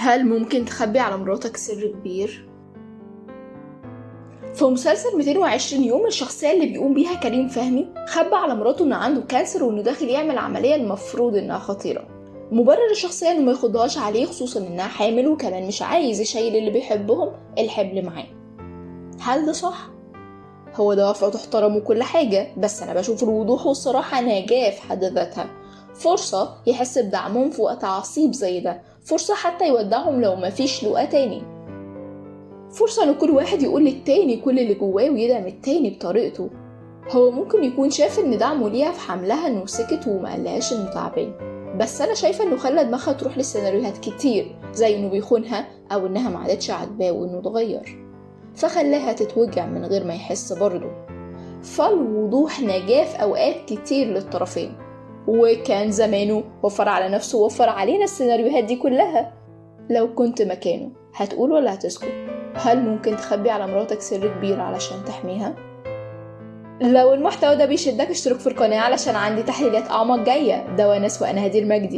هل ممكن تخبي على مراتك سر كبير؟ في مسلسل 220 يوم الشخصية اللي بيقوم بيها كريم فهمي خبى على مراته انه عنده كانسر وانه داخل يعمل عملية المفروض انها خطيرة. مبرر الشخصية انه ما يخضهاش عليه خصوصا انها حامل وكمان مش عايز يشيل اللي بيحبهم الحبل معاه. هل ده صح؟ هو دوافعه تحترم وكل حاجة، بس انا بشوف الوضوح والصراحة نجاة في حد ذاتها. فرصة يحس بدعمهم في وقت عصيب زي ده، فرصة حتى يودعهم لو مفيش لقاء تاني، فرصة ان كل واحد يقول للتاني كل اللي جواه ويدعم التاني بطريقته. هو ممكن يكون شاف ان دعمه ليها في حملها انه سكت ومقالهاش انه تعبان، بس انا شايفة انه خلى دماغها تروح للسيناريوهات كتير زي انه بيخونها او انها معدتش عاجباه وانه اتغير، فخلاها تتوجع من غير ما يحس برضه. فالوضوح نجاة في اوقات كتير للطرفين، وكان زمانه وفر على نفسه ووفر علينا السيناريوهات دي كلها. لو كنت مكانه هتقول ولا هتسكت؟ هل ممكن تخبي على مراتك سر كبير علشان تحميها؟ لو المحتوى ده بيشدك اشترك في القناة علشان عندي تحليلات أعمق جاية. ده ونس وأنا هدير مجدي.